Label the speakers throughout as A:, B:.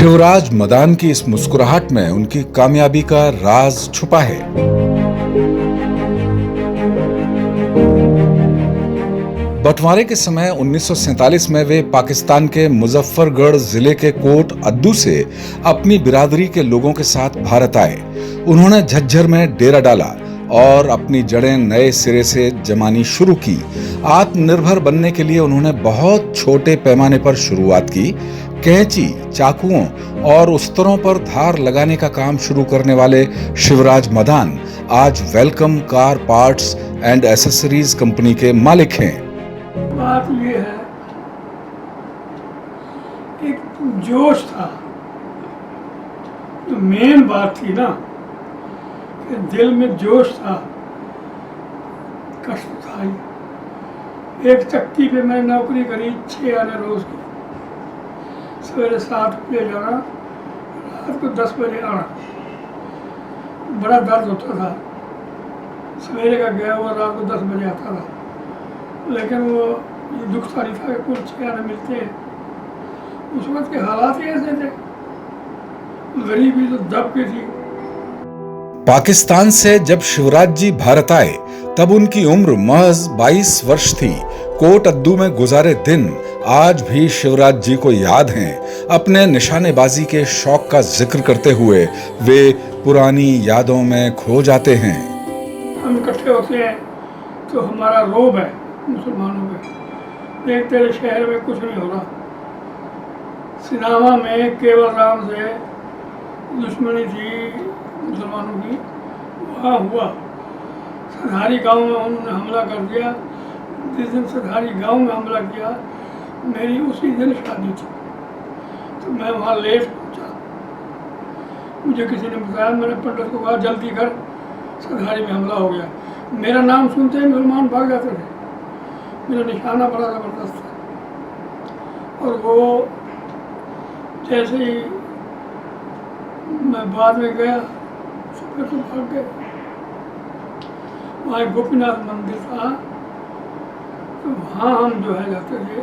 A: शिवराज मदान की इस मुस्कुराहट में उनकी कामयाबी का राज छुपा है। बंटवारे के समय 1947 में वे पाकिस्तान के मुजफ्फरगढ़ जिले के कोट अद्दू से अपनी बिरादरी के लोगों के साथ भारत आए। उन्होंने झज्जर में डेरा डाला और अपनी जड़ें नए सिरे से जमानी शुरू की। आत्मनिर्भर बनने के लिए उन्होंने बहुत छोटे पैमाने पर शुरुआत की। कैंची, चाकुओं और उस्तरों पर धार लगाने का काम शुरू करने वाले शिवराज मदान आज welcome car parts and accessories company के मालिक हैं।
B: बात ये है, एक जोश था। जो मेन बात थी ना, कि दिल में जोश था, कष्ट था ही। एक चक्की पे मैंने नौकरी करी 6 आने रोज की। सवेरे 7 बजे जाना, रात को 10 बजे आना। बड़ा दर्द होता था। सवेरे का गया हुआ रात को 10 बजे आता था, लेकिन वो ये दुख सारी था कि कुल 6 आने मिलते हैं। उस वक्त के हालात ही ऐसे थे, गरीबी तो दब के थी।
A: पाकिस्तान से जब शिवराज जी भारत आए तब उनकी उम्र महज 22 वर्ष थी। कोट अद्दू में गुजारे दिन आज भी शिवराज जी को याद हैं। अपने निशानेबाजी के शौक का जिक्र करते हुए वे पुरानी यादों में खो जाते हैं।
B: हम इकट्ठे होते हैं तो हमारा रोब है मुसलमानों पे, देख तेरे शहर में कुछ नहीं हो रहा। सिनामा में केवल राम से दुश्मनी थी मुसलमानों की, वहाँ हुआ। सधारी गांव में उन्होंने हमला कर दिया। जिस दिन सधारी गांव में हमला किया, मेरी उसी दिन शादी थी, तो मैं वहाँ लेट पहुँचा। मुझे किसी ने बताया, मैंने पंडित को कहा जल्दी कर, सधारी में हमला हो गया। मेरा नाम सुनते ही मुसलमान भाग जाते थे। मेरा निशाना बड़ा ज़बरदस्त था। और वो जैसे ही मैं बाद में गया, फिर तो भाग गए। वहाँ एक गोपीनाथ मंदिर था, तो वहाँ हम जो है जाते थे।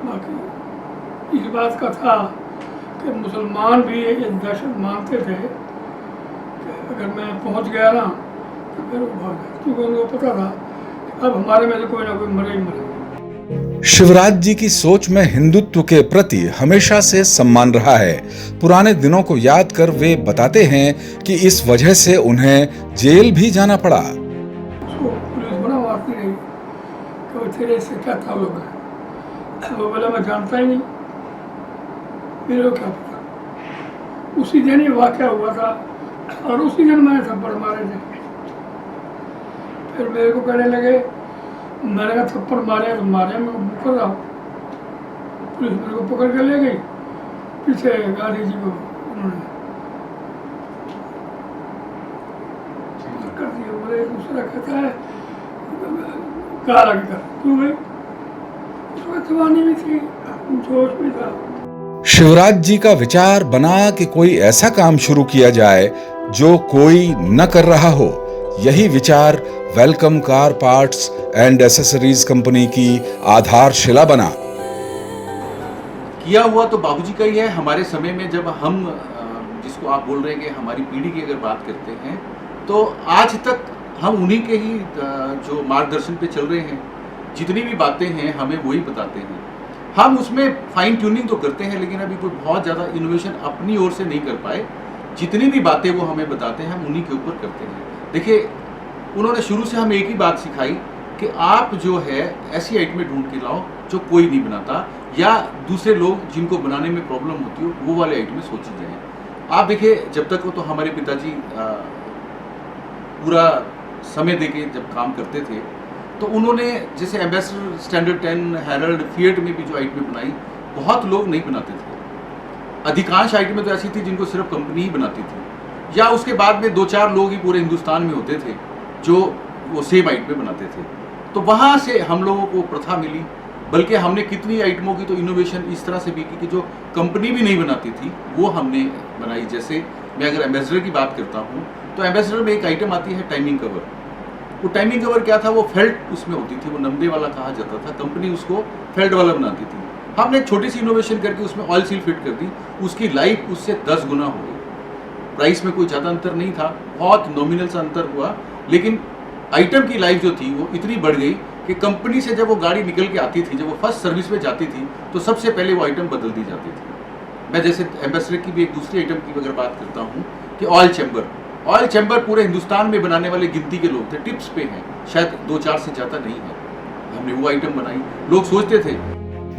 B: बाकी इस बात का था कि मुसलमान भी ये दहशत मानते थे कि अगर मैं पहुँच गया ना तो फिर वो भाग गए, क्योंकि उनको पता था कि अब हमारे में से कोई ना कोई मरे ही मरे।
A: शिवराज जी की सोच में हिंदुत्व के प्रति हमेशा से सम्मान रहा है। पुराने दिनों को याद कर वे बताते हैं कि इस वजह से उन्हें जेल भी जाना पड़ा।
B: पुलिस बड़ा मारती रही कि तेरे इससे क्या ताल्लुक है। वो बोला मैं जानता ही नहीं, मेरे को क्या पता। उसी दिन ही वाक़या हुआ था और उसी दिन मैंने थप्पड़ मारे थे। फिर मेरे को कहने लगे, मैंने कहा थप्पड़ मारे तो मारे, मैं मुकर रहा हूँ। पुलिस मेरे को पकड़ के ले गई, पीछे गाड़ी जी को उन्होंने कर दिया। बोले दूसरा कहता है कार आगे कर, क्यों भाई? उस वक्त जवानी भी थी, जोश भी था।
A: शिवराज जी का विचार बना कि कोई ऐसा काम शुरू किया जाए जो कोई न कर रहा हो। यही विचार welcome car parts and accessories company की आधारशिला बना।
C: किया हुआ तो बाबूजी का ही है। हमारे समय में जब हम जिसको आप बोल रहे हैं कि हमारी पीढ़ी की अगर बात करते हैं, तो आज तक हम उन्हीं के ही जो मार्गदर्शन पे चल रहे हैं। जितनी भी बातें हैं हमें वही बताते हैं। हम उसमें फाइन ट्यूनिंग तो करते हैं, लेकिन अभी कोई बहुत ज़्यादा इनोवेशन अपनी ओर से नहीं कर पाए। जितनी भी बातें वो हमें बताते हैं हम उन्हीं के ऊपर करते हैं। देखिए, उन्होंने शुरू से हमें एक ही बात सिखाई कि आप जो है ऐसी आइटमें ढूंढ के लाओ जो कोई नहीं बनाता, या दूसरे लोग जिनको बनाने में प्रॉब्लम होती हो वो वाले आइटमें सोची जाए। आप देखिए, जब तक वो तो हमारे पिताजी पूरा समय देके जब काम करते थे, तो उन्होंने जैसे एम्बेसडर, स्टैंडर्ड 10, हेरल्ड, फिएट में भी जो आइटमें बनाई, बहुत लोग नहीं बनाते थे। अधिकांश आइटमें तो ऐसी थी जिनको सिर्फ कंपनी ही बनाती थी, या उसके बाद में 2-4 लोग ही पूरे हिंदुस्तान में होते थे जो वो सेम आइटमें बनाते थे। तो वहाँ से हम लोगों को प्रथा मिली। बल्कि हमने कितनी आइटमों की तो इनोवेशन इस तरह से भी की कि जो कंपनी भी नहीं बनाती थी वो हमने बनाई। जैसे मैं अगर एम्बेसडर की बात करता हूँ, तो एम्बेसडर में एक आइटम आती है टाइमिंग कवर। वो टाइमिंग कवर क्या था, वो फेल्ट उसमें होती थी, वो नंबे वाला कहा जाता था। कंपनी उसको फेल्ट वाला बनाती थी। हमने एक छोटी सी इनोवेशन करके उसमें ऑयल सील फिट कर दी, उसकी लाइफ उससे 10 गुना हो गई। प्राइस में कोई ज़्यादा अंतर नहीं था, बहुत नॉमिनल सा अंतर हुआ, लेकिन आइटम की लाइफ जो थी वो इतनी बढ़ गई कि कंपनी से जब वो गाड़ी निकल के आती थी, जब वो फर्स्ट सर्विस पे जाती थी, तो सबसे पहले वो आइटम बदल दी जाती थी। मैं जैसे एम्बेसडर की भी एक दूसरी आइटम की अगर बात करता हूँ कि ऑयल चैम्बर पूरे हिंदुस्तान में बनाने वाले गिनती के लोग थे, टिप्स पे हैं, शायद 2-4 से ज़्यादा नहीं है। हमने वो आइटम बनाई, लोग सोचते थे।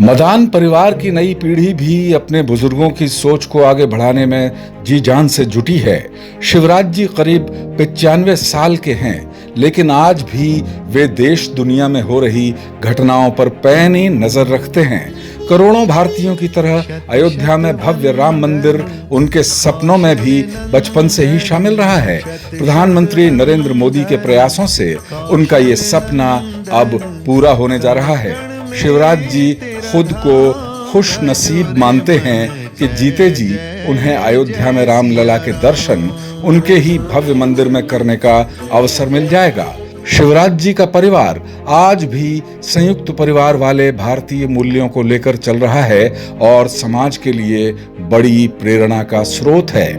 A: मदान परिवार की नई पीढ़ी भी अपने बुजुर्गों की सोच को आगे बढ़ाने में जी जान से जुटी है। शिवराज जी करीब 95 साल के हैं, लेकिन आज भी वे देश दुनिया में हो रही घटनाओं पर पैनी नजर रखते हैं। करोड़ों भारतीयों की तरह अयोध्या में भव्य राम मंदिर उनके सपनों में भी बचपन से ही शामिल रहा है। प्रधानमंत्री नरेंद्र मोदी के प्रयासों से उनका ये सपना अब पूरा होने जा रहा है। शिवराज जी खुद को खुश नसीब मानते हैं कि जीते जी उन्हें अयोध्या में रामलला के दर्शन उनके ही भव्य मंदिर में करने का अवसर मिल जाएगा। शिवराज जी का परिवार आज भी संयुक्त परिवार वाले भारतीय मूल्यों को लेकर चल रहा है और समाज के लिए बड़ी प्रेरणा का स्रोत है।